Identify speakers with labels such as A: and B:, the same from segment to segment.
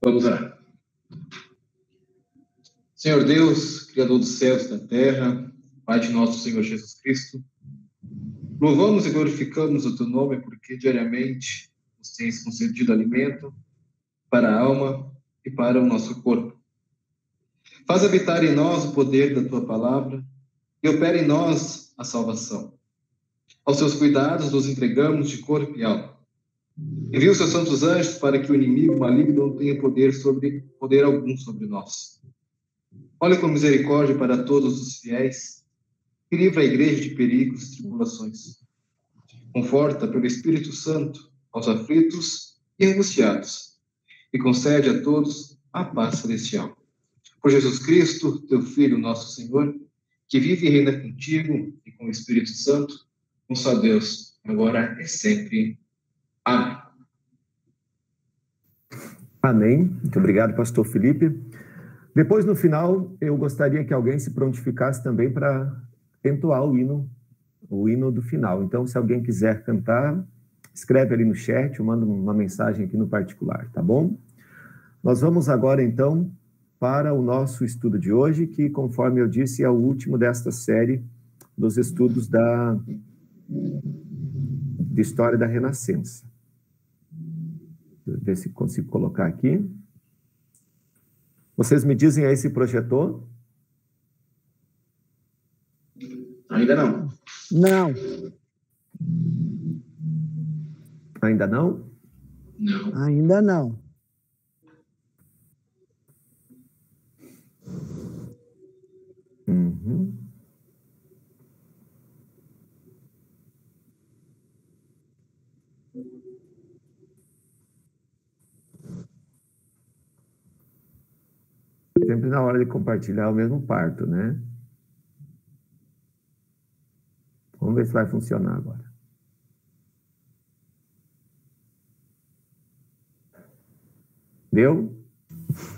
A: Vamos orar. Senhor Deus, Criador dos céus e da terra, Pai de nosso Senhor Jesus Cristo, louvamos e glorificamos o Teu nome porque diariamente nos tens concedido alimento para a alma e para o nosso corpo. Faz habitar em nós o poder da Tua palavra e opera em nós a salvação. Aos Teus cuidados nos entregamos de corpo e alma. Envia os Seus santos anjos para que o inimigo maligno não tenha poder algum sobre nós. Olha com misericórdia para todos os fiéis e livra a igreja de perigos e tribulações. Conforta pelo Espírito Santo aos aflitos e angustiados e concede a todos a paz celestial. Por Jesus Cristo, Teu Filho, nosso Senhor, que vive e reina contigo e com o Espírito Santo, com só Deus, agora e sempre. Amém.
B: Amém. Muito obrigado, pastor Felipe. Depois, no final, eu gostaria que alguém se prontificasse também para entoar o hino do final. Então, se alguém quiser cantar, escreve ali no chat, eu mando uma mensagem aqui no particular, tá bom? Nós vamos agora, então, para o nosso estudo de hoje, que, conforme eu disse, é o último desta série dos estudos de História da Renascença. Deixa eu ver se consigo colocar aqui. Vocês me dizem aí se projetou?
A: Ainda não.
C: Não.
B: Ainda não?
A: Não.
C: Ainda não.
B: Uhum. Sempre na hora de compartilhar o mesmo parto, né? Vamos ver se vai funcionar agora. Deu?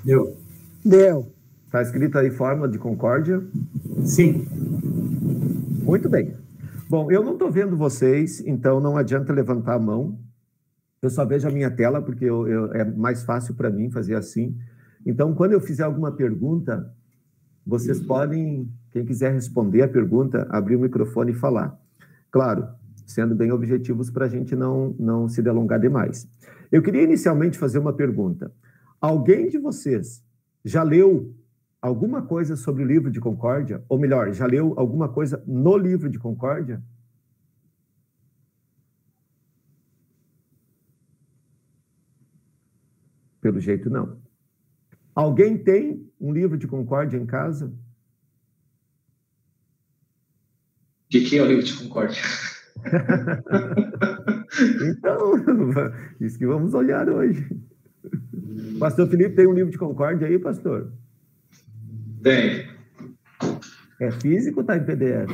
D: Deu.
C: Deu.
B: Está escrito aí Fórmula de Concórdia?
D: Sim.
B: Muito bem. Bom, eu não estou vendo vocês, então não adianta levantar a mão. Eu só vejo a minha tela, porque é mais fácil para mim fazer assim. Então, quando eu fizer alguma pergunta, vocês podem, quem quiser responder a pergunta, abrir o microfone e falar. Claro, sendo bem objetivos para a gente não se delongar demais. Eu queria inicialmente fazer uma pergunta. Alguém de vocês já leu alguma coisa sobre o livro de Concórdia? Ou melhor, já leu alguma coisa no livro de Concórdia? Pelo jeito, não. Alguém tem um livro de Concórdia em casa?
A: O que é o livro de Concórdia?
B: Então, isso que vamos olhar hoje. Pastor Felipe, tem um livro de Concórdia aí, pastor?
A: Tem.
B: É físico ou está em PDF?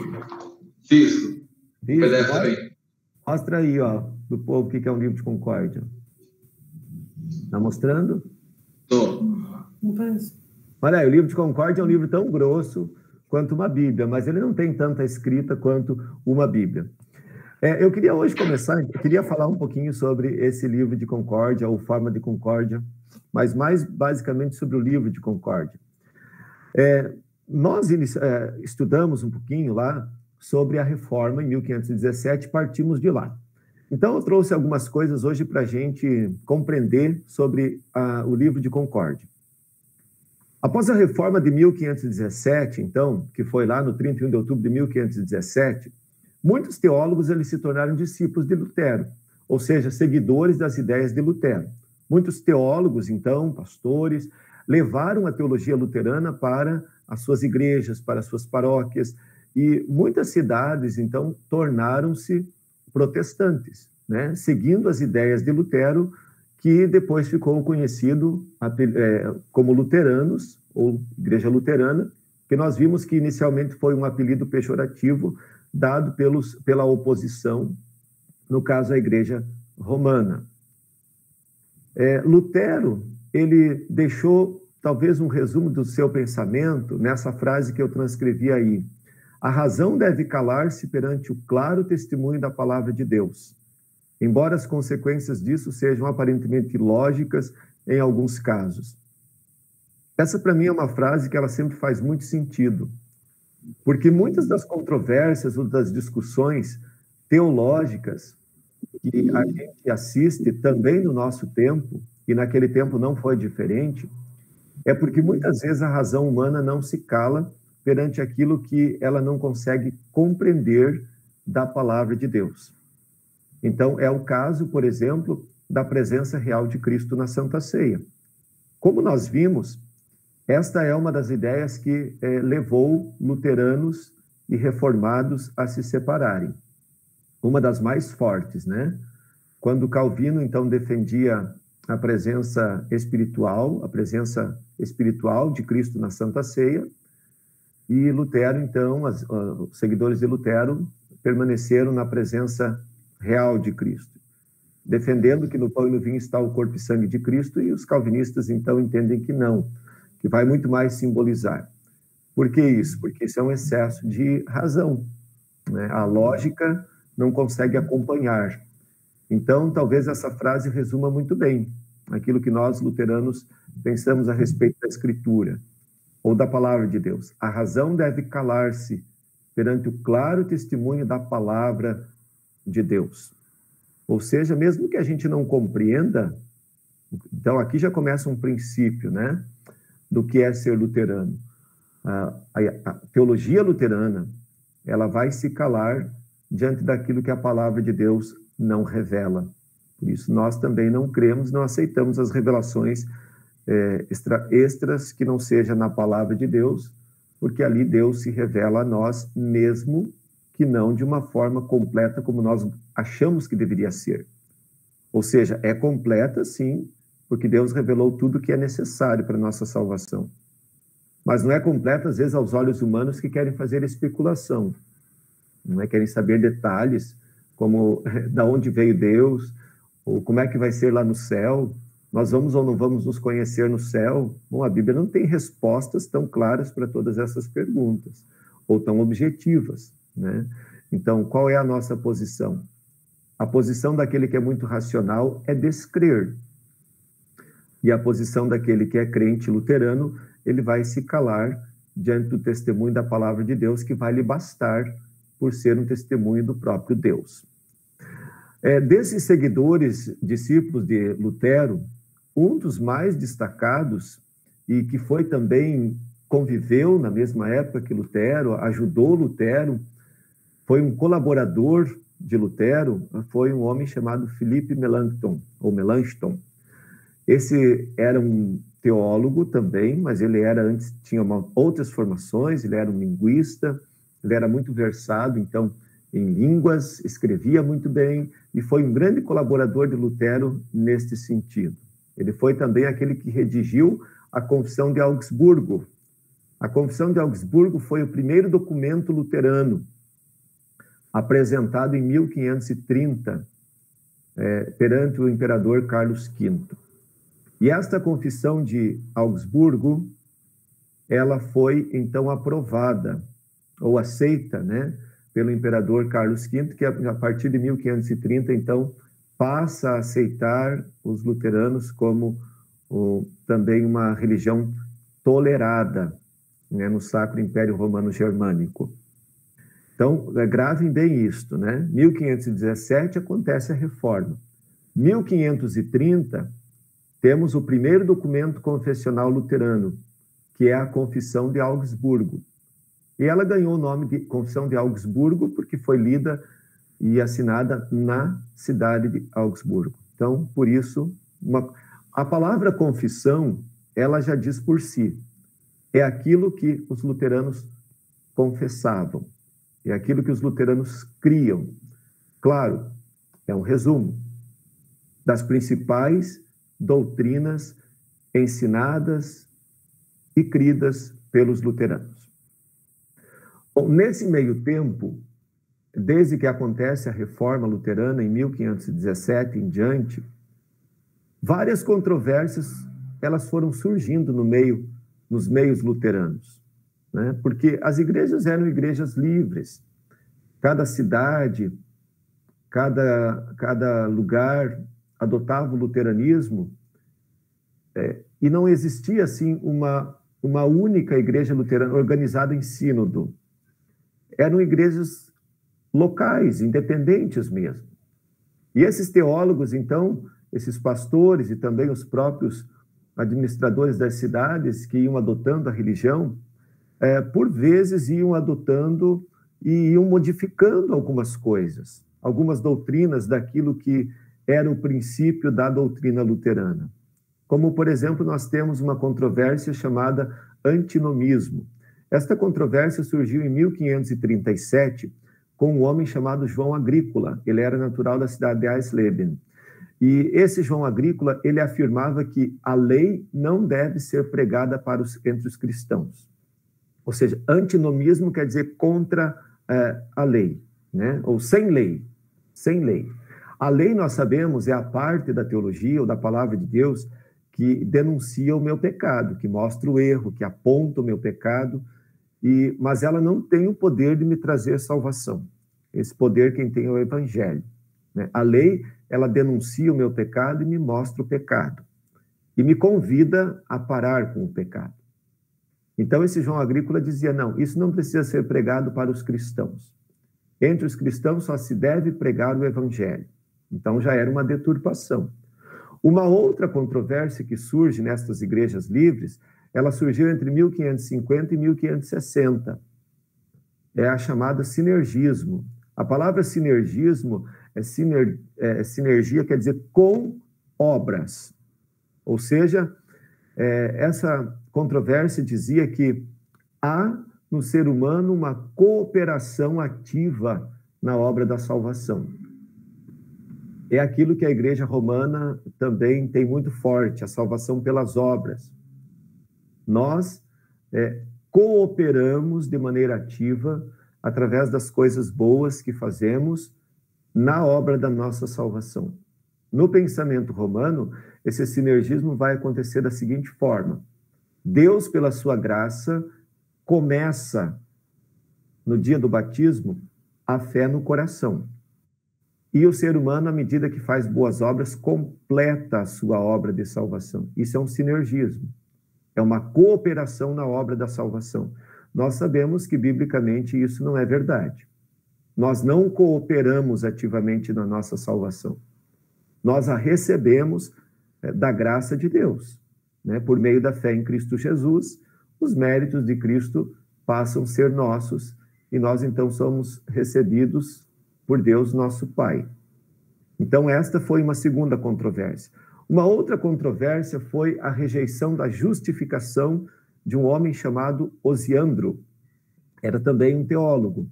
A: Físico.
B: Físico.
A: PDF também.
B: Mostra aí, ó, do povo o que é um livro de Concórdia. Está mostrando?
A: Tô.
D: Não parece.
B: Olha aí, o livro de Concórdia é um livro tão grosso quanto uma Bíblia, mas ele não tem tanta escrita quanto uma Bíblia. Eu queria hoje começar, eu queria falar um pouquinho sobre esse livro de Concórdia, ou Fórmula de Concórdia, mas mais basicamente sobre o livro de Concórdia. Nós estudamos um pouquinho lá sobre a Reforma em 1517, partimos de lá. Então, eu trouxe algumas coisas hoje para a gente compreender sobre o livro de Concórdia. Após a Reforma de 1517, então, que foi lá no 31 de outubro de 1517, muitos teólogos eles se tornaram discípulos de Lutero, ou seja, seguidores das ideias de Lutero. Muitos teólogos, então, pastores, levaram a teologia luterana para as suas igrejas, para as suas paróquias, e muitas cidades, então, tornaram-se protestantes, né? Seguindo as ideias de Lutero, que depois ficou conhecido como luteranos, ou Igreja Luterana, que nós vimos que inicialmente foi um apelido pejorativo dado pela oposição, no caso a Igreja Romana. Lutero, ele deixou talvez um resumo do seu pensamento nessa frase que eu transcrevi aí. A razão deve calar-se perante o claro testemunho da palavra de Deus. Embora as consequências disso sejam aparentemente lógicas em alguns casos. Essa, para mim, é uma frase que ela sempre faz muito sentido, porque muitas das controvérsias ou das discussões teológicas que a gente assiste também no nosso tempo, e naquele tempo não foi diferente, é porque muitas vezes a razão humana não se cala perante aquilo que ela não consegue compreender da palavra de Deus. Então, é o caso, por exemplo, da presença real de Cristo na Santa Ceia. Como nós vimos, esta é uma das ideias que levou luteranos e reformados a se separarem. Uma das mais fortes, né? Quando Calvino, então, defendia a presença espiritual de Cristo na Santa Ceia, e Lutero, então, os seguidores de Lutero permaneceram na presença real de Cristo, defendendo que no pão e no vinho está o corpo e sangue de Cristo, e os calvinistas, então, entendem que não, que vai muito mais simbolizar. Por que isso? Porque isso é um excesso de razão, né? A lógica não consegue acompanhar. Então, talvez essa frase resuma muito bem aquilo que nós, luteranos, pensamos a respeito da Escritura, ou da Palavra de Deus. A razão deve calar-se perante o claro testemunho da Palavra de Deus. Ou seja, mesmo que a gente não compreenda, então aqui já começa um princípio, né, do que é ser luterano. A teologia luterana, ela vai se calar diante daquilo que a Palavra de Deus não revela. Por isso, nós também não cremos, não aceitamos as revelações extras que não seja na Palavra de Deus, porque ali Deus se revela a nós, mesmo que não de uma forma completa como nós achamos que deveria ser. Ou seja, é completa, sim, porque Deus revelou tudo que é necessário para a nossa salvação. Mas não é completa, às vezes, aos olhos humanos que querem fazer especulação, não é? Querem saber detalhes, como da onde veio Deus, ou como é que vai ser lá no céu, nós vamos ou não vamos nos conhecer no céu. Bom, a Bíblia não tem respostas tão claras para todas essas perguntas, ou tão objetivas, né? Então, qual é a nossa posição? A posição daquele que é muito racional é descrer. E a posição daquele que é crente luterano, ele vai se calar diante do testemunho da palavra de Deus, que vai lhe bastar por ser um testemunho do próprio Deus. Desses seguidores, discípulos de Lutero, um dos mais destacados, e que foi também, conviveu na mesma época que Lutero, ajudou Lutero, foi um colaborador de Lutero, foi um homem chamado Philippe Melanchthon, ou Melanchthon. Esse era um teólogo também, mas ele tinha outras formações, ele era um linguista, ele era muito versado, então, em línguas, escrevia muito bem, e foi um grande colaborador de Lutero neste sentido. Ele foi também aquele que redigiu a Confissão de Augsburgo. A Confissão de Augsburgo foi o primeiro documento luterano, apresentado em 1530, perante o imperador Carlos V. E esta Confissão de Augsburgo, ela foi, então, aprovada, ou aceita, né, pelo imperador Carlos V, que a partir de 1530, então, passa a aceitar os luteranos como também uma religião tolerada, né, no Sacro Império Romano Germânico. Então, gravem bem isto, né? 1517 acontece a Reforma. 1530, temos o primeiro documento confessional luterano, que é a Confissão de Augsburgo. E ela ganhou o nome de Confissão de Augsburgo porque foi lida e assinada na cidade de Augsburgo. Então, por isso, a palavra confissão, ela já diz por si. É aquilo que os luteranos confessavam. É aquilo que os luteranos criam. Claro, é um resumo das principais doutrinas ensinadas e cridas pelos luteranos. Bom, nesse meio tempo, desde que acontece a Reforma Luterana em 1517 em diante, várias controvérsias elas foram surgindo nos meios luteranos, né? Porque as igrejas eram igrejas livres. Cada cidade, cada lugar adotava o luteranismo E não existia, assim, uma única igreja luterana organizada em sínodo. Eram igrejas locais, independentes mesmo. E esses teólogos, então, esses pastores e também os próprios administradores das cidades que iam adotando a religião, por vezes iam adotando e iam modificando algumas coisas, algumas doutrinas daquilo que era o princípio da doutrina luterana. Como, por exemplo, nós temos uma controvérsia chamada antinomismo. Esta controvérsia surgiu em 1537 com um homem chamado João Agrícola. Ele era natural da cidade de Eisleben. E esse João Agrícola, ele afirmava que a lei não deve ser pregada entre os cristãos. Ou seja, antinomismo quer dizer contra a lei, né? Ou sem lei, sem lei. A lei, nós sabemos, é a parte da teologia ou da palavra de Deus que denuncia o meu pecado, que mostra o erro, que aponta o meu pecado, mas ela não tem o poder de me trazer salvação. Esse poder quem tem é o Evangelho, né? A lei, ela denuncia o meu pecado e me mostra o pecado, e me convida a parar com o pecado. Então, esse João Agrícola dizia, não, isso não precisa ser pregado para os cristãos. Entre os cristãos só se deve pregar o Evangelho. Então, já era uma deturpação. Uma outra controvérsia que surge nestas igrejas livres, ela surgiu entre 1550 e 1560. É a chamada sinergismo. A palavra sinergismo sinergia, quer dizer com obras. Ou seja, essa controvérsia dizia que há no ser humano uma cooperação ativa na obra da salvação. É aquilo que a Igreja Romana também tem muito forte, a salvação pelas obras. Nós cooperamos de maneira ativa através das coisas boas que fazemos na obra da nossa salvação. No pensamento romano, esse sinergismo vai acontecer da seguinte forma: Deus, pela sua graça, começa, no dia do batismo, a fé no coração. E o ser humano, à medida que faz boas obras, completa a sua obra de salvação. Isso é um sinergismo. É uma cooperação na obra da salvação. Nós sabemos que, biblicamente, isso não é verdade. Nós não cooperamos ativamente na nossa salvação. Nós a recebemos da graça de Deus, né? Por meio da fé em Cristo Jesus, os méritos de Cristo passam a ser nossos e nós, então, somos recebidos por Deus, nosso Pai. Então, esta foi uma segunda controvérsia. Uma outra controvérsia foi a rejeição da justificação de um homem chamado Osiandro. Era também um teólogo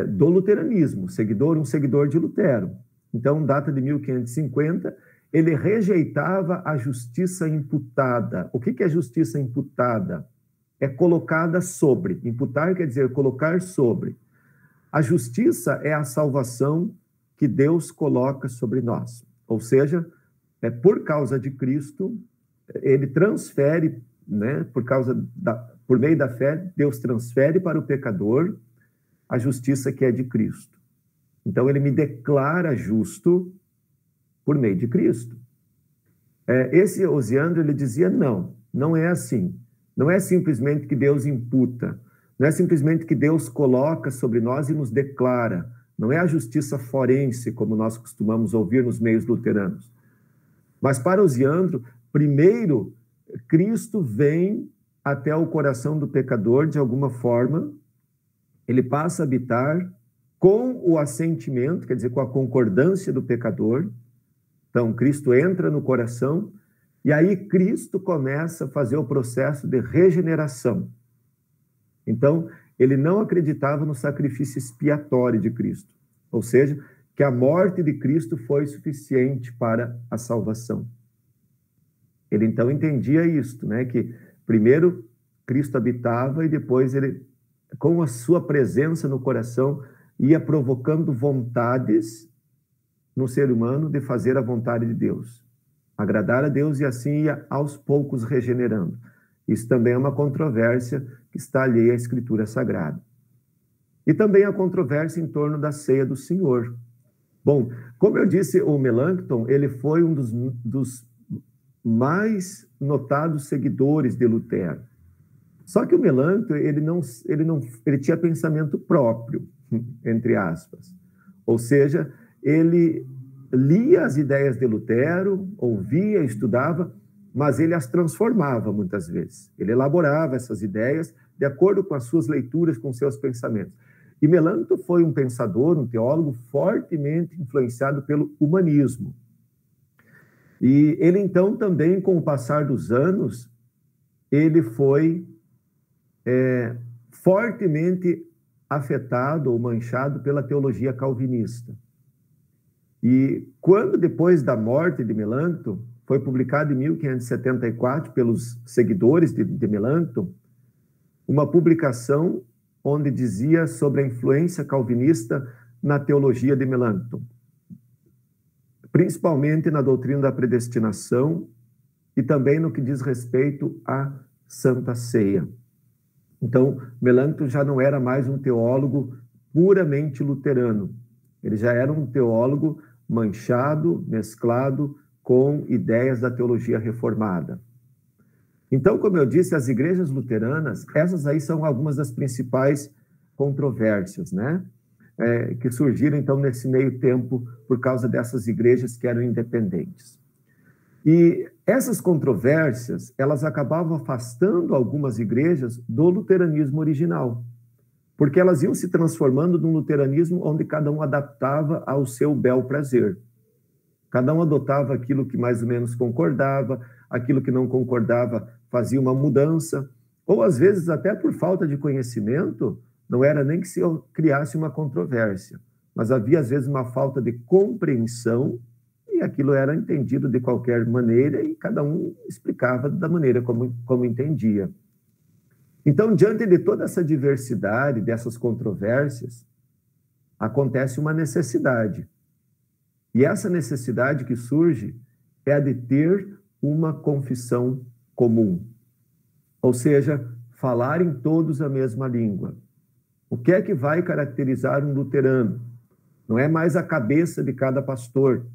B: do luteranismo, um seguidor de Lutero. Então, data de 1550, ele rejeitava a justiça imputada. O que é justiça imputada? É colocada sobre. Imputar quer dizer colocar sobre. A justiça é a salvação que Deus coloca sobre nós. Ou seja, por causa de Cristo, ele transfere, né, por meio da fé, Deus transfere para o pecador a justiça que é de Cristo. Então, ele me declara justo por meio de Cristo. Esse Osiandro, ele dizia, não é assim. Não é simplesmente que Deus imputa. Não é simplesmente que Deus coloca sobre nós e nos declara. Não é a justiça forense, como nós costumamos ouvir nos meios luteranos. Mas para Osiandro, primeiro, Cristo vem até o coração do pecador de alguma forma, ele passa a habitar com o assentimento, quer dizer, com a concordância do pecador. Então, Cristo entra no coração e aí Cristo começa a fazer o processo de regeneração. Então, ele não acreditava no sacrifício expiatório de Cristo, ou seja, que a morte de Cristo foi suficiente para a salvação. Ele então entendia isto, né, que primeiro Cristo habitava e depois ele, com a sua presença no coração, ia provocando vontades no ser humano de fazer a vontade de Deus, agradar a Deus, e assim ia aos poucos regenerando. Isso também é uma controvérsia que está alheia à Escritura Sagrada. E também a controvérsia em torno da ceia do Senhor. Bom, como eu disse, o Melanchthon, ele foi um dos mais notados seguidores de Lutero. Só que o Melanchthon, ele tinha pensamento próprio, entre aspas. Ou seja, ele lia as ideias de Lutero, ouvia, estudava, mas ele as transformava muitas vezes. Ele elaborava essas ideias de acordo com as suas leituras, com seus pensamentos. E Melanchthon foi um pensador, um teólogo fortemente influenciado pelo humanismo. E ele, então, também, com o passar dos anos, ele foi fortemente afetado ou manchado pela teologia calvinista. E quando, depois da morte de Melanchthon, foi publicado em 1574 pelos seguidores de Melanchthon, uma publicação onde dizia sobre a influência calvinista na teologia de Melanchthon, principalmente na doutrina da predestinação e também no que diz respeito à Santa Ceia. Então, Melanchthon já não era mais um teólogo puramente luterano. Ele já era um teólogo manchado, mesclado com ideias da teologia reformada. Então, como eu disse, as igrejas luteranas, essas aí são algumas das principais controvérsias, né? Que surgiram, então, nesse meio tempo, por causa dessas igrejas que eram independentes. E essas controvérsias, elas acabavam afastando algumas igrejas do luteranismo original, porque elas iam se transformando num luteranismo onde cada um adaptava ao seu bel prazer. Cada um adotava aquilo que mais ou menos concordava, aquilo que não concordava fazia uma mudança, ou às vezes até por falta de conhecimento, não era nem que se criasse uma controvérsia, mas havia às vezes uma falta de compreensão e aquilo era entendido de qualquer maneira e cada um explicava da maneira como entendia. Então, diante de toda essa diversidade, dessas controvérsias, acontece uma necessidade. E essa necessidade que surge é a de ter uma confissão comum. Ou seja, falarem todos a mesma língua. O que é que vai caracterizar um luterano? Não é mais a cabeça de cada pastor,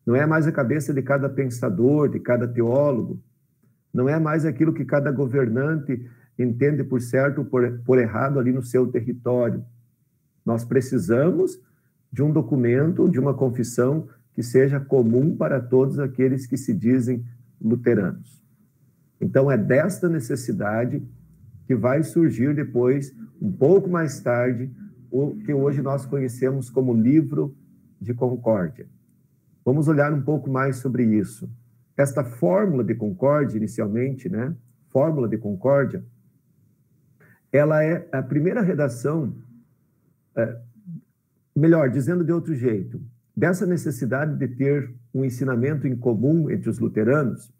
B: não é mais a cabeça de cada pensador, de cada teólogo, não é mais aquilo que cada governante entende por certo ou por errado ali no seu território. Nós precisamos de um documento, de uma confissão que seja comum para todos aqueles que se dizem luteranos. Então, é desta necessidade que vai surgir depois, um pouco mais tarde, o que hoje nós conhecemos como Livro de Concórdia. Vamos olhar um pouco mais sobre isso. Esta fórmula de concórdia, inicialmente, né? Fórmula de concórdia, ela é a primeira redação, melhor, dizendo de outro jeito, dessa necessidade de ter um ensinamento em comum entre os luteranos.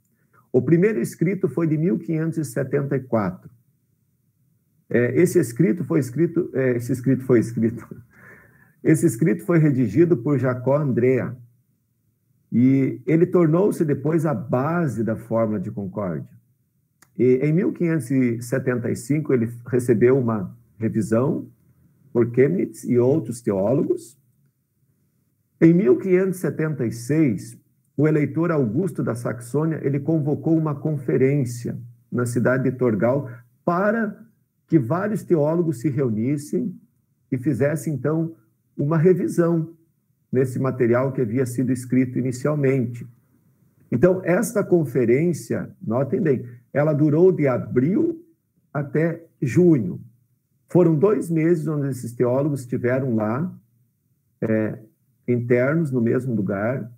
B: O primeiro escrito foi de 1574. Esse escrito foi redigido por Jacó Andrea e ele tornou-se depois a base da fórmula de concórdia. E em 1575 ele recebeu uma revisão por Chemnitz e outros teólogos. Em 1576, o eleitor Augusto da Saxônia, ele convocou uma conferência na cidade de Torgau para que vários teólogos se reunissem e fizessem, então, uma revisão nesse material que havia sido escrito inicialmente. Então, esta conferência, notem bem, ela durou de abril até junho. Foram 2 meses onde esses teólogos estiveram lá, internos, no mesmo lugar,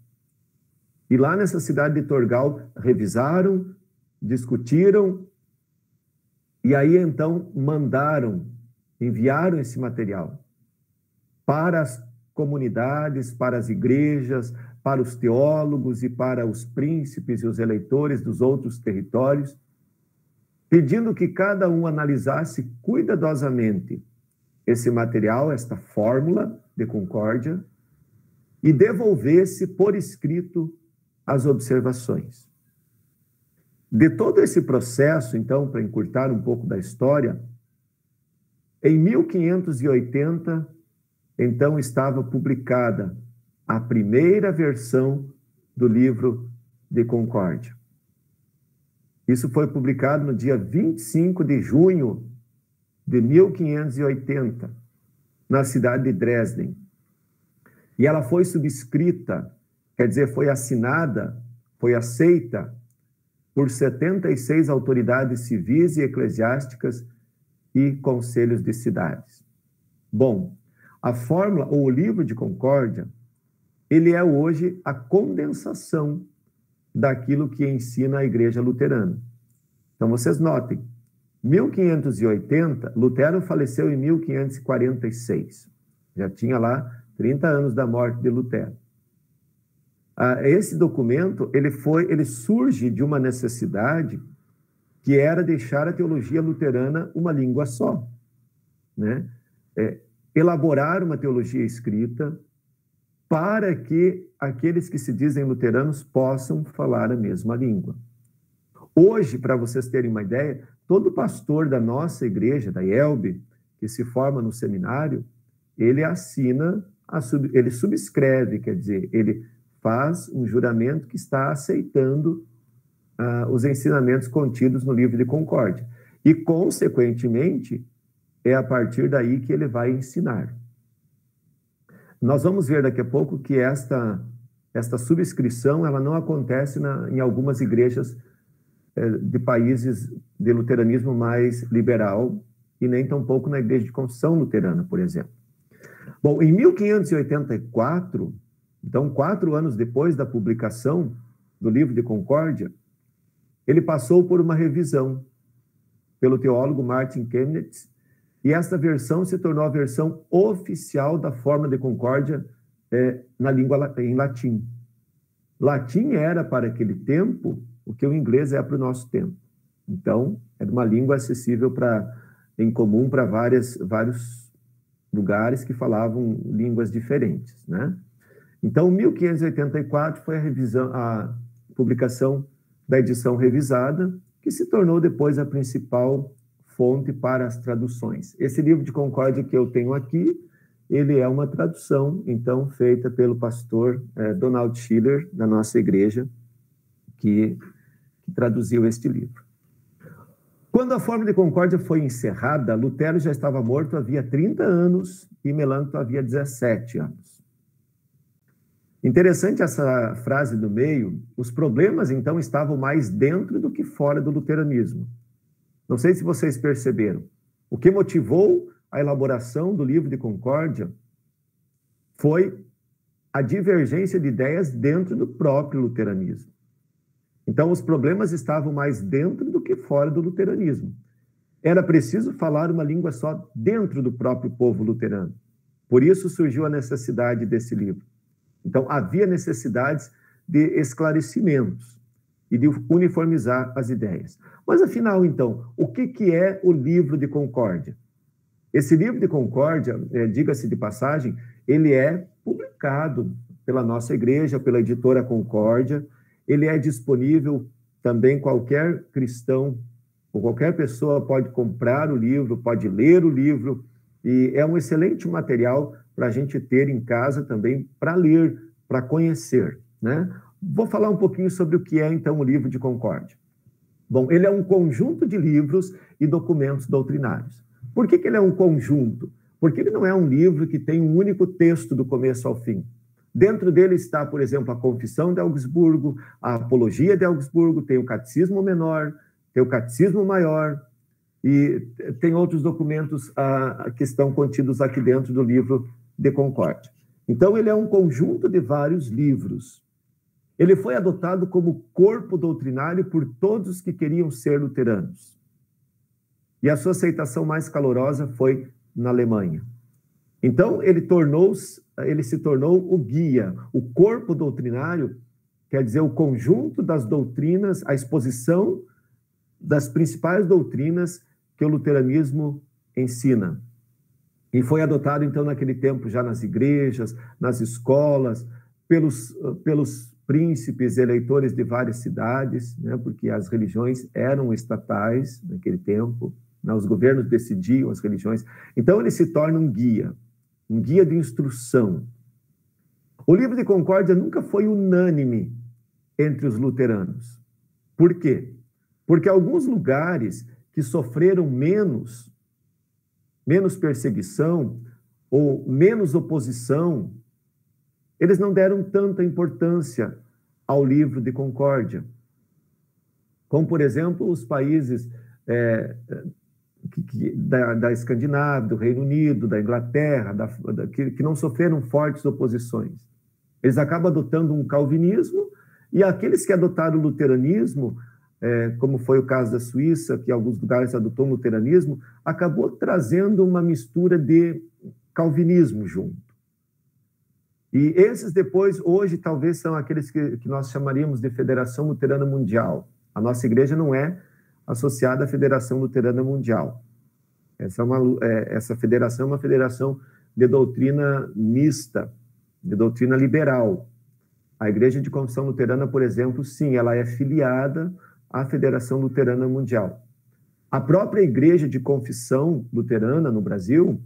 B: e lá nessa cidade de Torgau revisaram, discutiram, e aí então enviaram esse material para as comunidades, para as igrejas, para os teólogos e para os príncipes e os eleitores dos outros territórios, pedindo que cada um analisasse cuidadosamente esse material, esta fórmula de concórdia, e devolvesse por escrito as observações. De todo esse processo, então, para encurtar um pouco da história, em 1580, então, estava publicada a primeira versão do Livro de Concórdia. Isso foi publicado no dia 25 de junho de 1580, na cidade de Dresden. E ela foi subscrita, quer dizer, foi assinada, foi aceita por 76 autoridades civis e eclesiásticas e conselhos de cidades. Bom, a fórmula ou o livro de concórdia, ele é hoje a condensação daquilo que ensina a Igreja Luterana. Então, vocês notem, 1580, Lutero faleceu em 1546. Já tinha lá 30 anos da morte de Lutero. Esse documento, ele surge de uma necessidade que era deixar a teologia luterana uma língua só, né? Elaborar uma teologia escrita para que aqueles que se dizem luteranos possam falar a mesma língua. Hoje, para vocês terem uma ideia, todo pastor da nossa igreja, da IELB, que se forma no seminário, ele assina, ele subscreve, quer dizer, ele faz um juramento que está aceitando os ensinamentos contidos no livro de concórdia. E, consequentemente, é a partir daí que ele vai ensinar. Nós vamos ver daqui a pouco que esta subscrição ela não acontece em algumas igrejas de países de luteranismo mais liberal e nem tampouco na Igreja de Confissão Luterana, por exemplo. Bom, em 1584, então 4 anos depois da publicação do livro de concórdia, ele passou por uma revisão pelo teólogo Martin Chemnitz, e esta versão se tornou a versão oficial da forma de concórdia em latim. Latim era, para aquele tempo, o que o inglês é para o nosso tempo. Então, era uma língua acessível em comum para vários lugares que falavam línguas diferentes, né? Então, 1584 foi a publicação da edição revisada, que se tornou depois a principal fonte para as traduções. Esse livro de concórdia que eu tenho aqui, ele é uma tradução, então, feita pelo pastor Donald Schiller, da nossa igreja, que traduziu este livro. Quando a forma de concórdia foi encerrada, Lutero já estava morto havia 30 anos e Melancton havia 17 anos. Interessante essa frase do meio, os problemas, então, estavam mais dentro do que fora do luteranismo. Não sei se vocês perceberam. O que motivou a elaboração do livro de concórdia foi a divergência de ideias dentro do próprio luteranismo. Então, os problemas estavam mais dentro do que fora do luteranismo. Era preciso falar uma língua só dentro do próprio povo luterano. Por isso surgiu a necessidade desse livro. Então, havia necessidades de esclarecimentos e de uniformizar as ideias. Mas, afinal, então, o que é o livro de concórdia? Esse livro de concórdia, diga-se de passagem, ele é publicado pela nossa igreja, pela editora Concórdia. Ele é disponível também, qualquer cristão ou qualquer pessoa pode comprar o livro, pode ler o livro, e é um excelente material para a gente ter em casa também, para ler, para conhecer, né? Vou falar um pouquinho sobre o que é, então, o livro de concórdia. Bom, ele é um conjunto de livros e documentos doutrinários. Por que ele é um conjunto? Porque ele não é um livro que tem um único texto do começo ao fim. Dentro dele está, por exemplo, a Confissão de Augsburgo, a Apologia de Augsburgo, tem o Catecismo Menor, tem o Catecismo Maior, e tem outros documentos que estão contidos aqui dentro do livro de concórdia. Então, ele é um conjunto de vários livros. Ele foi adotado como corpo doutrinário por todos que queriam ser luteranos. E a sua aceitação mais calorosa foi na Alemanha. Então, ele se tornou o guia, o corpo doutrinário, quer dizer, o conjunto das doutrinas, a exposição das principais doutrinas que o luteranismo ensina. E foi adotado, então, naquele tempo, já nas igrejas, nas escolas, pelos príncipes eleitores de várias cidades, né, porque as religiões eram estatais naquele tempo, né, os governos decidiam as religiões. Então, ele se torna um guia de instrução. O livro de concórdia nunca foi unânime entre os luteranos. Por quê? Porque alguns lugares que sofreram menos perseguição ou menos oposição, eles não deram tanta importância ao livro de Concórdia. Como, por exemplo, os países da Escandinávia, do Reino Unido, da Inglaterra, que não sofreram fortes oposições. Eles acabam adotando um calvinismo, e aqueles que adotaram o luteranismo, como foi o caso da Suíça, que em alguns lugares adotou o luteranismo, acabou trazendo uma mistura de calvinismo junto. E esses depois, hoje, talvez são aqueles que nós chamaríamos de Federação Luterana Mundial. A nossa igreja não é associada à Federação Luterana Mundial. Essa federação é uma federação de doutrina mista, de doutrina liberal. A Igreja de Confissão Luterana, por exemplo, sim, ela é filiada à Federação Luterana Mundial. A própria Igreja de Confissão Luterana no Brasil,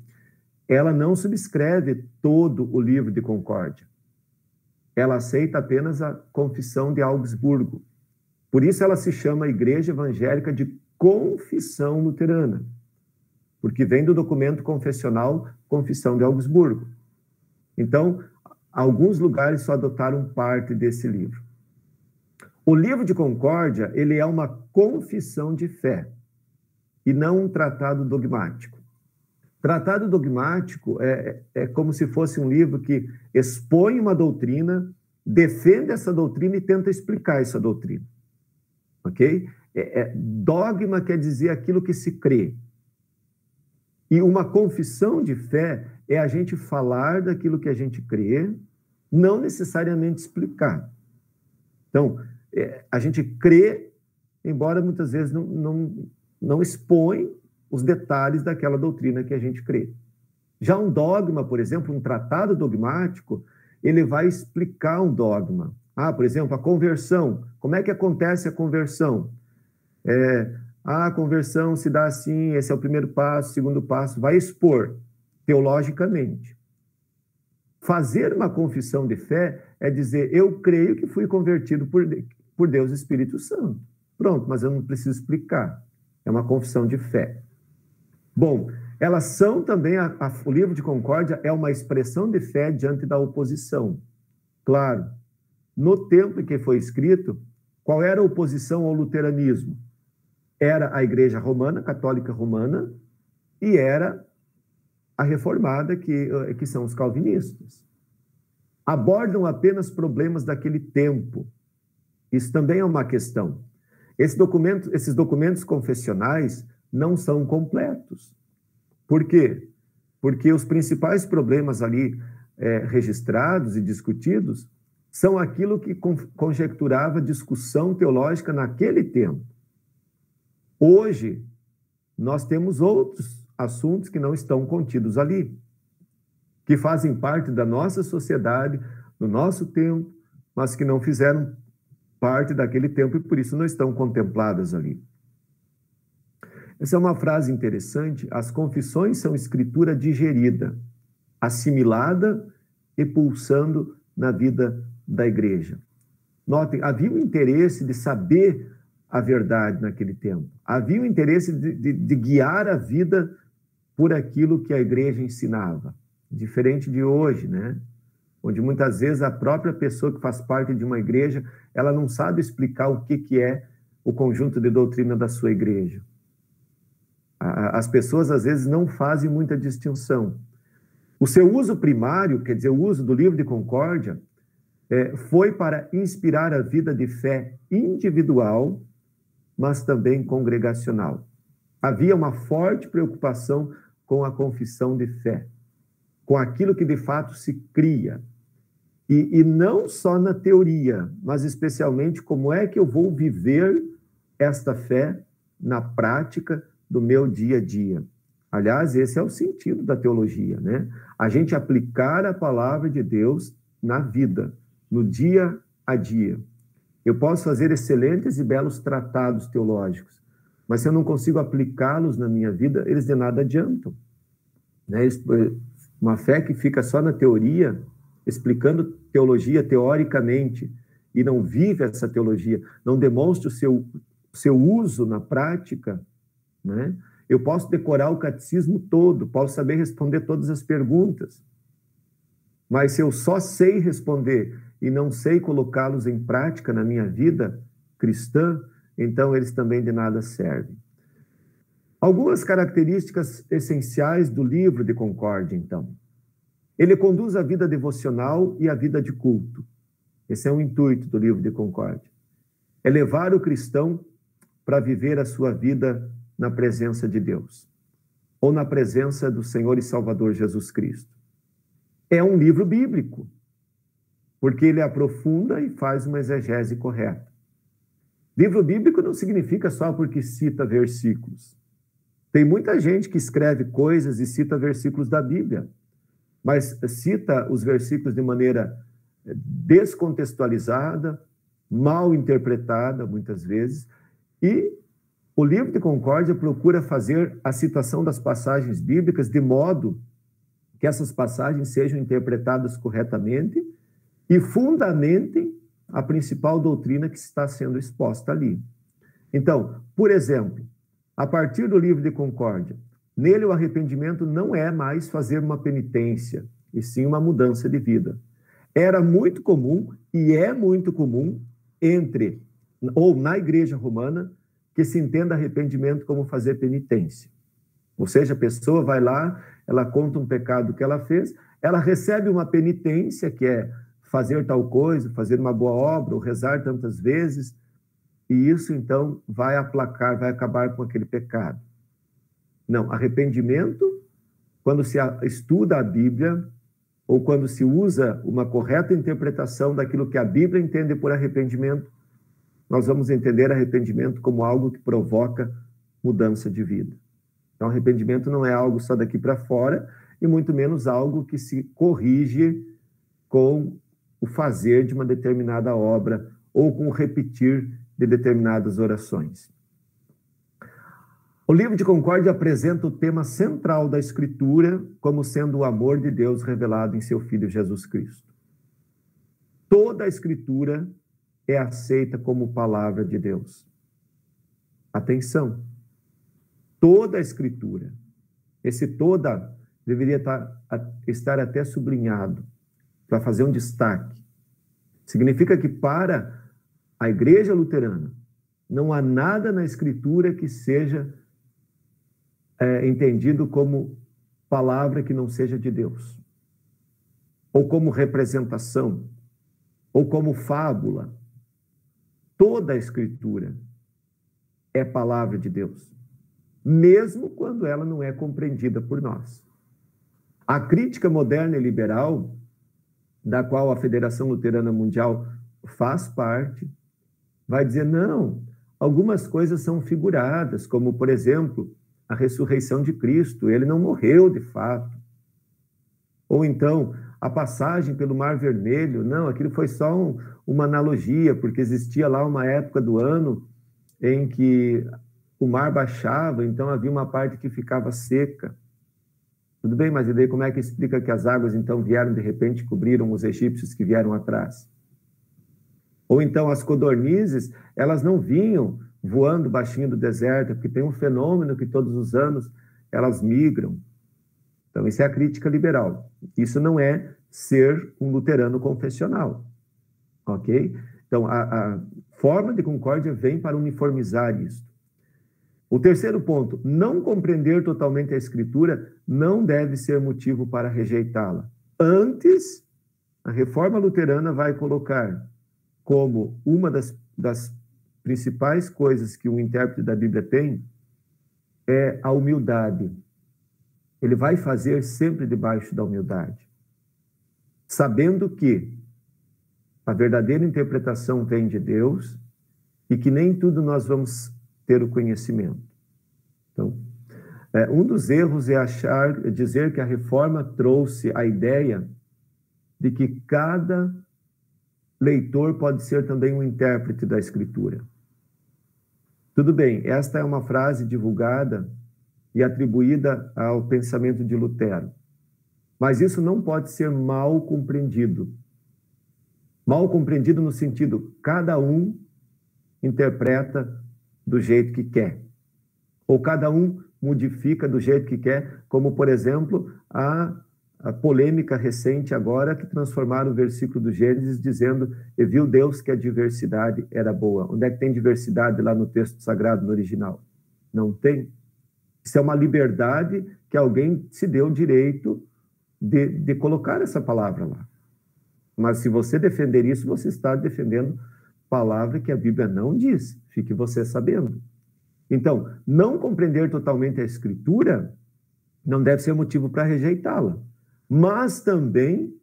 B: ela não subscreve todo o livro de Concórdia. Ela aceita apenas a Confissão de Augsburgo. Por isso ela se chama Igreja Evangélica de Confissão Luterana, porque vem do documento confessional Confissão de Augsburgo. Então, alguns lugares só adotaram parte desse livro. O livro de Concórdia, ele é uma confissão de fé e não um tratado dogmático. Tratado dogmático é como se fosse um livro que expõe uma doutrina, defende essa doutrina e tenta explicar essa doutrina. Ok? Dogma quer dizer aquilo que se crê. E uma confissão de fé é a gente falar daquilo que a gente crê, não necessariamente explicar. Então, a gente crê, embora muitas vezes não expõe os detalhes daquela doutrina que a gente crê. Já um dogma, por exemplo, um tratado dogmático, ele vai explicar um dogma. Por exemplo, a conversão. Como é que acontece a conversão? A conversão se dá assim, esse é o primeiro passo, segundo passo. Vai expor teologicamente. Fazer uma confissão de fé é dizer, eu creio que fui convertido por Deus Espírito Santo. Pronto, mas eu não preciso explicar. É uma confissão de fé. Bom, elas são também, o livro de Concórdia é uma expressão de fé diante da oposição. Claro, no tempo em que foi escrito, qual era a oposição ao luteranismo? Era a Igreja Romana, Católica Romana, e era a reformada, que são os calvinistas. Abordam apenas problemas daquele tempo. Isso também é uma questão. Esses documentos confessionais não são completos. Por quê? Porque os principais problemas ali registrados e discutidos são aquilo que conjecturava discussão teológica naquele tempo. Hoje, nós temos outros assuntos que não estão contidos ali, que fazem parte da nossa sociedade, do nosso tempo, mas que não fizeram parte daquele tempo e por isso não estão contempladas ali. Essa é uma frase interessante. As confissões são escritura digerida, assimilada e pulsando na vida da igreja. Notem, havia um interesse de saber a verdade naquele tempo. Havia um interesse de guiar a vida por aquilo que a igreja ensinava. Diferente de hoje, né? Onde muitas vezes a própria pessoa que faz parte de uma igreja, ela não sabe explicar o que é o conjunto de doutrina da sua igreja. As pessoas, às vezes, não fazem muita distinção. O seu uso primário, quer dizer, o uso do livro de Concórdia, foi para inspirar a vida de fé individual, mas também congregacional. Havia uma forte preocupação com a confissão de fé, com aquilo que de fato se cria. E não só na teoria, mas especialmente como é que eu vou viver esta fé na prática do meu dia a dia. Aliás, esse é o sentido da teologia, né? A gente aplicar a palavra de Deus na vida, no dia a dia. Eu posso fazer excelentes e belos tratados teológicos, mas se eu não consigo aplicá-los na minha vida, eles de nada adiantam, né? Uma fé que fica só na teoria, explicando teologia teoricamente, e não vive essa teologia, não demonstra o seu uso na prática, né? Eu posso decorar o catecismo todo, posso saber responder todas as perguntas, mas se eu só sei responder e não sei colocá-los em prática na minha vida cristã, então eles também de nada servem. Algumas características essenciais do livro de Concórdia, então. Ele conduz a vida devocional e a vida de culto. Esse é o intuito do livro de Concórdia. É levar o cristão para viver a sua vida na presença de Deus, ou na presença do Senhor e Salvador Jesus Cristo. É um livro bíblico, porque ele aprofunda e faz uma exegese correta. Livro bíblico não significa só porque cita versículos. Tem muita gente que escreve coisas e cita versículos da Bíblia, mas cita os versículos de maneira descontextualizada, mal interpretada, muitas vezes, e o livro de Concórdia procura fazer a citação das passagens bíblicas de modo que essas passagens sejam interpretadas corretamente e fundamentem a principal doutrina que está sendo exposta ali. Então, por exemplo, a partir do livro de Concórdia, nele o arrependimento não é mais fazer uma penitência, e sim uma mudança de vida. Era muito comum, e é muito comum, na igreja romana, que se entenda arrependimento como fazer penitência. Ou seja, a pessoa vai lá, ela conta um pecado que ela fez, ela recebe uma penitência, que é fazer tal coisa, fazer uma boa obra, ou rezar tantas vezes, e isso, então, vai aplacar, vai acabar com aquele pecado. Não, arrependimento, quando se estuda a Bíblia, ou quando se usa uma correta interpretação daquilo que a Bíblia entende por arrependimento, nós vamos entender arrependimento como algo que provoca mudança de vida. Então, arrependimento não é algo só daqui para fora, e muito menos algo que se corrige com o fazer de uma determinada obra, ou com o repetir de determinadas orações. O livro de Concórdia apresenta o tema central da Escritura como sendo o amor de Deus revelado em seu Filho Jesus Cristo. Toda a Escritura é aceita como palavra de Deus. Atenção! Toda a Escritura. Esse toda deveria estar até sublinhado, para fazer um destaque. Significa que para a Igreja Luterana não há nada na Escritura que seja entendido como palavra que não seja de Deus, ou como representação, ou como fábula. Toda a Escritura é palavra de Deus, mesmo quando ela não é compreendida por nós. A crítica moderna e liberal, da qual a Federação Luterana Mundial faz parte, vai dizer, não, algumas coisas são figuradas, como, por exemplo, a ressurreição de Cristo, ele não morreu de fato. Ou então, a passagem pelo Mar Vermelho, não, aquilo foi só uma analogia, porque existia lá uma época do ano em que o mar baixava, então havia uma parte que ficava seca. Tudo bem, mas e daí como é que explica que as águas então vieram de repente e cobriram os egípcios que vieram atrás? Ou então as codornizes, elas não vinham voando baixinho do deserto, porque tem um fenômeno que todos os anos elas migram. Então isso é a crítica liberal. Isso não é ser um luterano confessional. Ok? Então a forma de concórdia vem para uniformizar isso. O terceiro ponto, não compreender totalmente a Escritura não deve ser motivo para rejeitá-la. Antes, a reforma luterana vai colocar como uma das principais coisas que um intérprete da Bíblia tem é a humildade. Ele vai fazer sempre debaixo da humildade, sabendo que a verdadeira interpretação vem de Deus e que nem tudo nós vamos ter o conhecimento. Então, um dos erros é dizer que a reforma trouxe a ideia de que cada leitor pode ser também um intérprete da Escritura. Tudo bem, esta é uma frase divulgada e atribuída ao pensamento de Lutero. Mas isso não pode ser mal compreendido. Mal compreendido no sentido, cada um interpreta do jeito que quer. Ou cada um modifica do jeito que quer, como, por exemplo, a polêmica recente agora que transformaram o versículo do Gênesis dizendo: e viu Deus que a diversidade era boa. Onde é que tem diversidade lá no texto sagrado, no original? Não tem. Isso é uma liberdade que alguém se deu o direito de colocar essa palavra lá. Mas se você defender isso, você está defendendo palavra que a Bíblia não diz. Fique você sabendo. Então, não compreender totalmente a Escritura não deve ser motivo para rejeitá-la. Mas também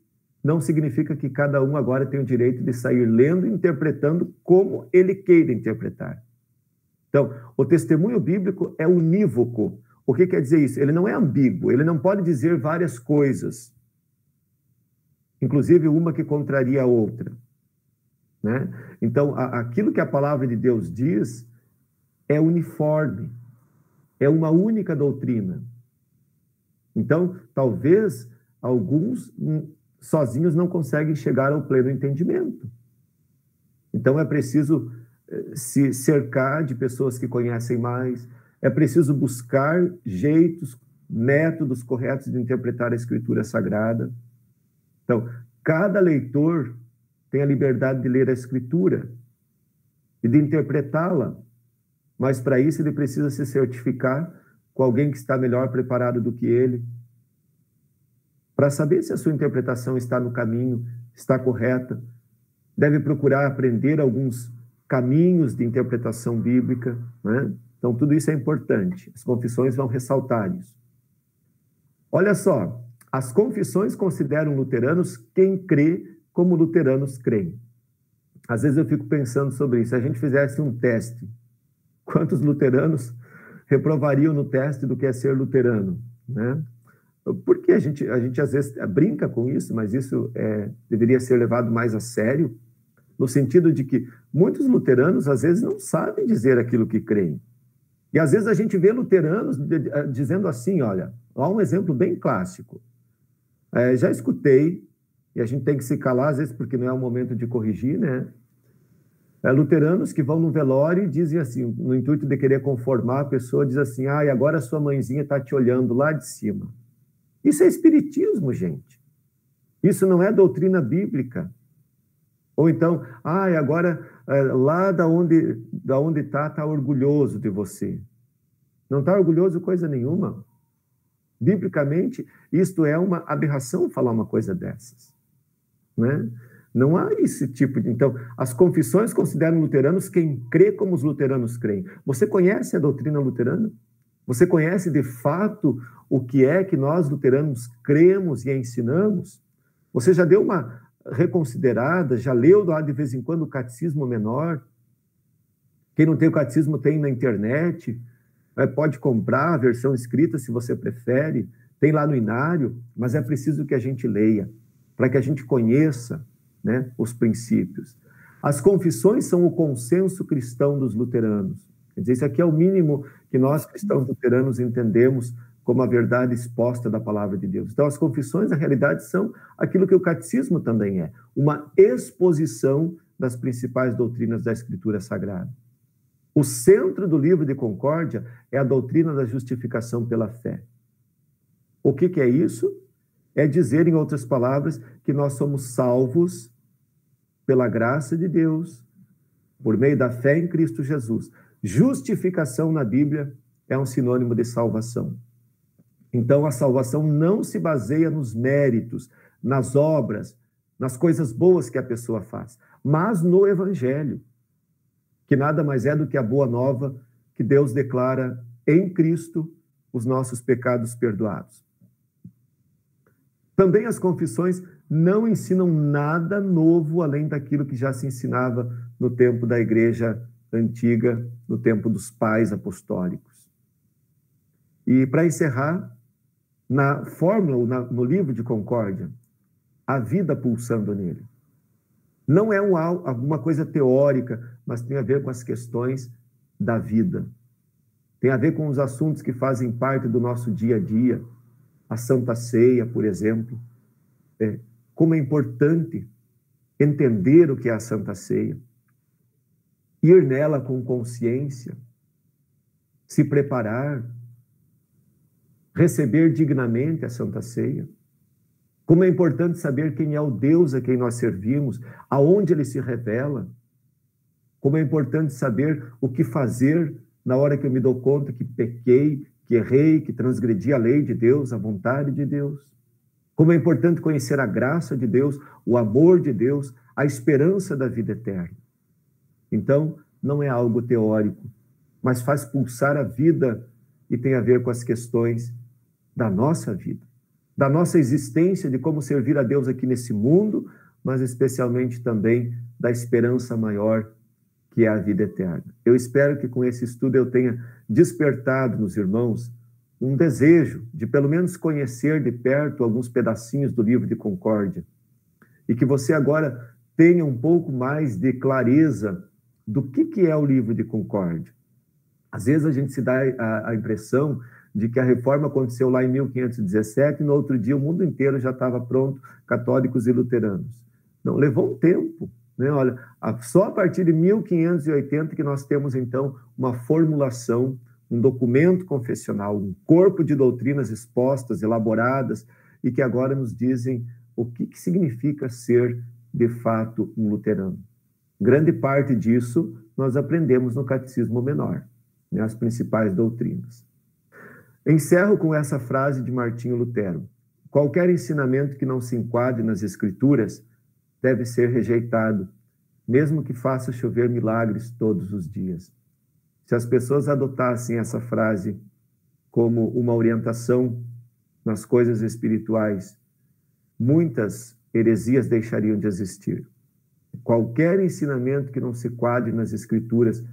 B: não significa que cada um agora tem o direito de sair lendo e interpretando como ele queira interpretar. Então, o testemunho bíblico é unívoco. O que quer dizer isso? Ele não é ambíguo, ele não pode dizer várias coisas, inclusive uma que contraria a outra, né? Então, aquilo que a palavra de Deus diz é uniforme, é uma única doutrina. Então, talvez alguns sozinhos não conseguem chegar ao pleno entendimento. Então, é preciso se cercar de pessoas que conhecem mais, é preciso buscar jeitos, métodos corretos de interpretar a Escritura Sagrada. Então, cada leitor tem a liberdade de ler a Escritura e de interpretá-la, mas para isso ele precisa se certificar com alguém que está melhor preparado do que ele, para saber se a sua interpretação está no caminho, está correta. Deve procurar aprender alguns caminhos de interpretação bíblica, né? Então, tudo isso é importante. As confissões vão ressaltar isso. Olha só, as confissões consideram luteranos quem crê como luteranos creem. Às vezes eu fico pensando sobre isso. Se a gente fizesse um teste, quantos luteranos reprovariam no teste do que é ser luterano, né? Porque a gente às vezes brinca com isso, mas isso deveria ser levado mais a sério, no sentido de que muitos luteranos às vezes não sabem dizer aquilo que creem. E às vezes a gente vê luteranos dizendo assim, olha, há um exemplo bem clássico. Já escutei, e a gente tem que se calar às vezes porque não é o momento de corrigir, né? Luteranos que vão no velório e dizem assim, no intuito de querer conformar a pessoa, diz assim, e agora a sua mãezinha está te olhando lá de cima. Isso é espiritismo, gente. Isso não é doutrina bíblica. Ou então, agora lá da onde está orgulhoso de você. Não está orgulhoso coisa nenhuma. Biblicamente, isto é uma aberração falar uma coisa dessas, né? Não há esse tipo de... Então, as confissões consideram luteranos quem crê como os luteranos creem. Você conhece a doutrina luterana? Você conhece, de fato, o que é que nós, luteranos, cremos e ensinamos? Você já deu uma reconsiderada, já leu lá de vez em quando o Catecismo Menor? Quem não tem o Catecismo tem na internet, pode comprar a versão escrita se você prefere, tem lá no Inário, mas é preciso que a gente leia, para que a gente conheça, né, os princípios. As confissões são o consenso cristão dos luteranos. Quer dizer, isso aqui é o mínimo que nós, cristãos luteranos, entendemos como a verdade exposta da palavra de Deus. Então, as confissões, na realidade, são aquilo que o catecismo também é, uma exposição das principais doutrinas da Escritura Sagrada. O centro do livro de Concórdia é a doutrina da justificação pela fé. O que é isso? É dizer, em outras palavras, que nós somos salvos pela graça de Deus, por meio da fé em Cristo Jesus. Justificação na Bíblia é um sinônimo de salvação. Então, a salvação não se baseia nos méritos, nas obras, nas coisas boas que a pessoa faz, mas no Evangelho, que nada mais é do que a boa nova que Deus declara em Cristo os nossos pecados perdoados. Também as confissões não ensinam nada novo além daquilo que já se ensinava no tempo da igreja antiga, no tempo dos pais apostólicos. E para encerrar, na fórmula, no livro de Concórdia, a vida pulsando nele. Não é alguma coisa teórica, mas tem a ver com as questões da vida. Tem a ver com os assuntos que fazem parte do nosso dia a dia. A Santa Ceia, por exemplo. Como é importante entender o que é a Santa Ceia. Ir nela com consciência, se preparar, receber dignamente a Santa Ceia. Como é importante saber quem é o Deus a quem nós servimos, aonde ele se revela. Como é importante saber o que fazer na hora que eu me dou conta que pequei, que errei, que transgredi a lei de Deus, a vontade de Deus. Como é importante conhecer a graça de Deus, o amor de Deus, a esperança da vida eterna. Então, não é algo teórico, mas faz pulsar a vida e tem a ver com as questões da nossa vida, da nossa existência, de como servir a Deus aqui nesse mundo, mas especialmente também da esperança maior, que é a vida eterna. Eu espero que com esse estudo eu tenha despertado nos irmãos um desejo de pelo menos conhecer de perto alguns pedacinhos do livro de Concórdia, e que você agora tenha um pouco mais de clareza do que é o livro de Concórdia. Às vezes a gente se dá a impressão de que a reforma aconteceu lá em 1517 e no outro dia o mundo inteiro já estava pronto, católicos e luteranos. Não, levou um tempo, né? Olha, só a partir de 1580 que nós temos, então, uma formulação, um documento confessional, um corpo de doutrinas expostas, elaboradas, e que agora nos dizem o que significa ser, de fato, um luterano. Grande parte disso nós aprendemos no Catecismo Menor, né, as principais doutrinas. Encerro com essa frase de Martinho Lutero: qualquer ensinamento que não se enquadre nas Escrituras deve ser rejeitado, mesmo que faça chover milagres todos os dias. Se as pessoas adotassem essa frase como uma orientação nas coisas espirituais, muitas heresias deixariam de existir. Qualquer ensinamento que não se quadre nas Escrituras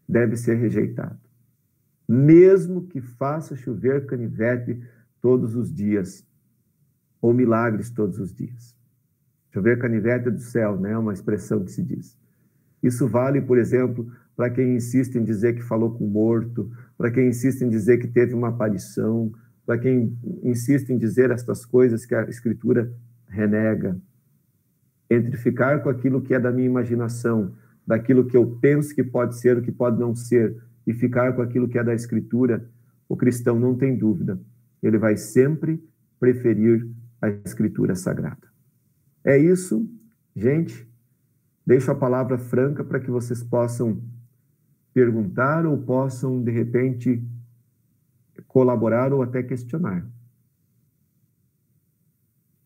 B: deve ser rejeitado, mesmo que faça chover canivete todos os dias, ou milagres todos os dias. Chover canivete do céu, né? É uma expressão que se diz. Isso vale, por exemplo, para quem insiste em dizer que falou com o morto, para quem insiste em dizer que teve uma aparição, para quem insiste em dizer estas coisas que a Escritura renega. Entre ficar com aquilo que é da minha imaginação, daquilo que eu penso que pode ser, o que pode não ser, e ficar com aquilo que é da Escritura, o cristão não tem dúvida. Ele vai sempre preferir a Escritura Sagrada. É isso, gente. Deixo a palavra franca para que vocês possam perguntar ou possam, de repente, colaborar ou até questionar.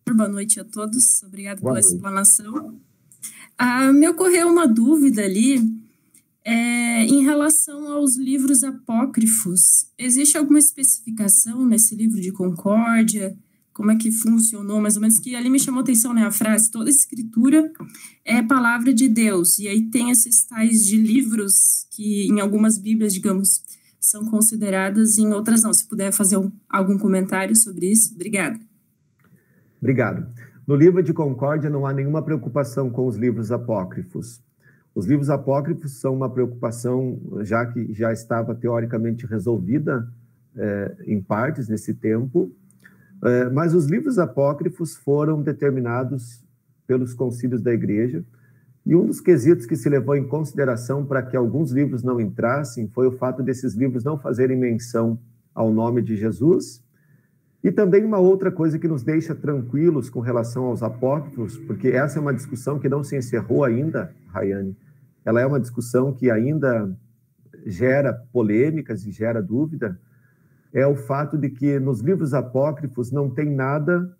E: Boa noite a todos. Obrigada pela explanação. Me ocorreu uma dúvida ali em relação aos livros apócrifos. Existe alguma especificação nesse livro de Concórdia? Como é que funcionou, mais ou menos? Que ali me chamou a atenção, né, a frase: toda escritura é palavra de Deus. E aí tem esses tais de livros que em algumas bíblias, digamos, são consideradas, em outras não. Se puder fazer algum comentário sobre isso, obrigada.
B: Obrigado. No livro de Concórdia não há nenhuma preocupação com os livros apócrifos. Os livros apócrifos são uma preocupação já que já estava teoricamente resolvida em partes nesse tempo, mas os livros apócrifos foram determinados pelos concílios da Igreja, e um dos quesitos que se levou em consideração para que alguns livros não entrassem foi o fato desses livros não fazerem menção ao nome de Jesus. E também uma outra coisa que nos deixa tranquilos com relação aos apócrifos, porque essa é uma discussão que não se encerrou ainda, Rayane. Ela é uma discussão que ainda gera polêmicas e gera dúvida, é o fato de que nos livros apócrifos não tem nada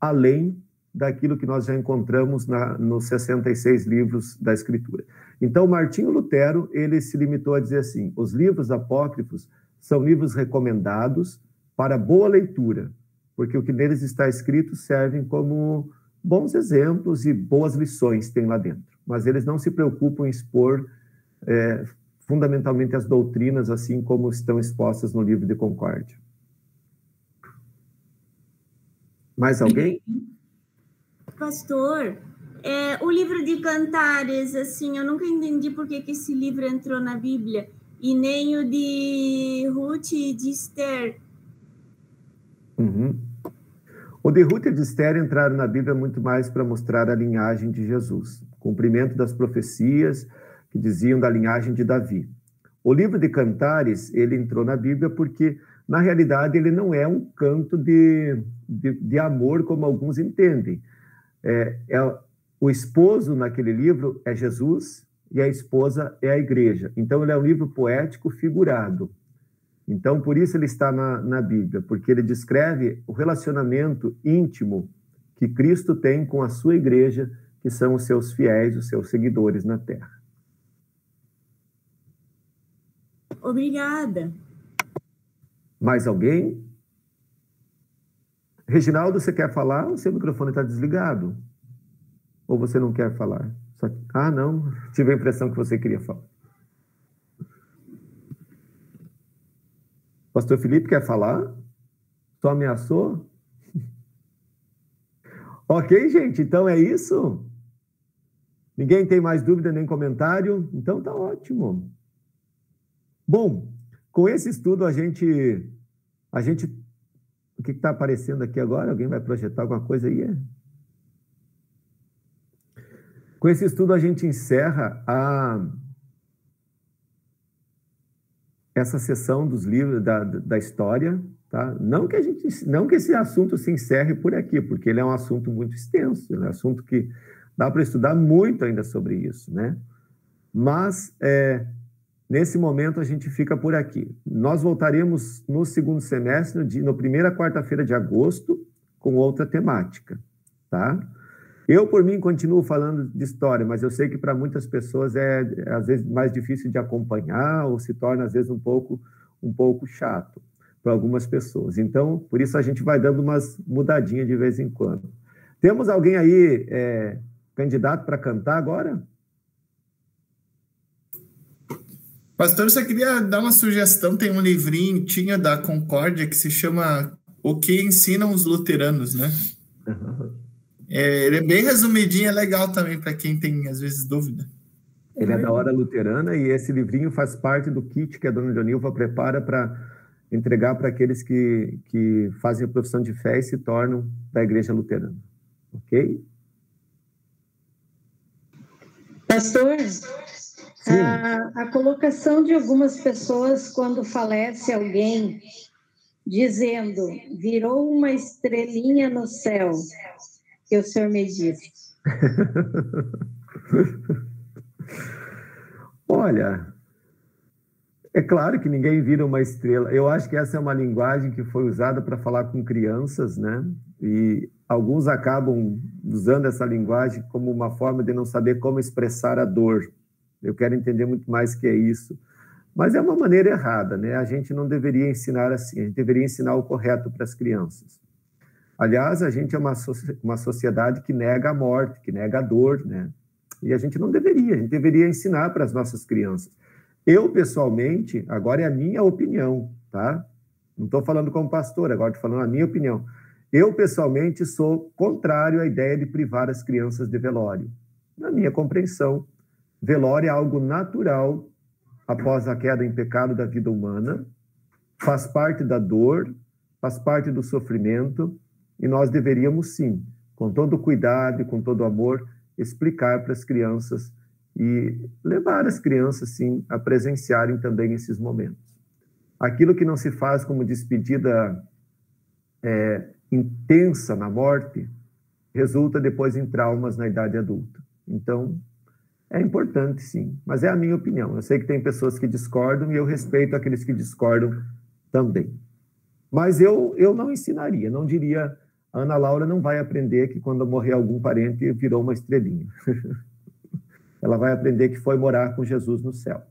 B: além daquilo que nós já encontramos nos 66 livros da Escritura. Então, Martinho Lutero, ele se limitou a dizer assim: os livros apócrifos são livros recomendados para boa leitura, porque o que neles está escrito servem como bons exemplos e boas lições tem lá dentro. Mas eles não se preocupam em expor fundamentalmente as doutrinas, assim como estão expostas no livro de Concórdia. Mais alguém?
F: Pastor, o livro de Cantares, assim, eu nunca entendi por que esse livro entrou na Bíblia, e nem o de Ruth e de Esther.
B: Uhum. O de Ruth e de Esther entraram na Bíblia muito mais para mostrar a linhagem de Jesus, cumprimento das profecias que diziam da linhagem de Davi. O livro de Cantares, ele entrou na Bíblia porque, na realidade, ele não é um canto de amor, como alguns entendem. O esposo naquele livro é Jesus e a esposa é a igreja. Então, ele é um livro poético figurado. Então, por isso ele está na Bíblia, porque ele descreve o relacionamento íntimo que Cristo tem com a sua igreja, que são os seus fiéis, os seus seguidores na terra.
F: Obrigada. Mais
B: alguém? Reginaldo, você quer falar? O seu microfone está desligado. Ou você não quer falar? Ah, não. Tive a impressão que você queria falar. Pastor Felipe quer falar? Só ameaçou? Ok, gente, então é isso? Ninguém tem mais dúvida nem comentário? Então tá ótimo. Bom, com esse estudo a gente o que está aparecendo aqui agora? Alguém vai projetar alguma coisa aí? Com esse estudo a gente encerra essa sessão dos livros da história, tá? Não que esse assunto se encerre por aqui, porque ele é um assunto muito extenso, é um assunto que dá para estudar muito ainda sobre isso, né? Mas nesse momento a gente fica por aqui. Nós voltaremos no segundo semestre, na primeira quarta-feira de agosto, com outra temática, tá? Eu, por mim, continuo falando de história, mas eu sei que para muitas pessoas às vezes, mais difícil de acompanhar ou se torna, às vezes, um pouco chato para algumas pessoas. Então, por isso a gente vai dando umas mudadinhas de vez em quando. Temos alguém aí candidato para cantar agora?
G: Pastor, você queria dar uma sugestão? Tem um livrinho, tinha da Concórdia, que se chama O que Ensinam os Luteranos, né? Ele é bem resumidinho, é legal também para quem tem, às vezes, dúvida.
B: Ele é da Hora Luterana e esse livrinho faz parte do kit que a dona Dionilva prepara para entregar para aqueles que fazem a profissão de fé e se tornam da Igreja Luterana. Ok?
H: Pastor, a colocação de algumas pessoas quando falece alguém, dizendo, virou uma estrelinha no céu, que o senhor me disse.
B: Olha, é claro que ninguém vira uma estrela. Eu acho que essa é uma linguagem que foi usada para falar com crianças, né? E alguns acabam usando essa linguagem como uma forma de não saber como expressar a dor. Eu quero entender muito mais que é isso. Mas é uma maneira errada, né? A gente não deveria ensinar assim, a gente deveria ensinar o correto para as crianças. Aliás, a gente é uma sociedade que nega a morte, que nega a dor, né? E a gente deveria ensinar para as nossas crianças. Eu, pessoalmente, agora é a minha opinião, tá? Não estou falando como pastor, agora estou falando a minha opinião. Eu, pessoalmente, sou contrário à ideia de privar as crianças de velório. Na minha compreensão, velório é algo natural após a queda em pecado da vida humana, faz parte da dor, faz parte do sofrimento, e nós deveríamos, sim, com todo cuidado e com todo amor, explicar para as crianças e levar as crianças, sim, a presenciarem também esses momentos. Aquilo que não se faz como despedida intensa na morte, resulta depois em traumas na idade adulta. Então, é importante, sim, mas é a minha opinião. Eu sei que tem pessoas que discordam e eu respeito aqueles que discordam também. Mas eu não ensinaria, não diria, a Ana Laura não vai aprender que quando morrer algum parente virou uma estrelinha. Ela vai aprender que foi morar com Jesus no céu.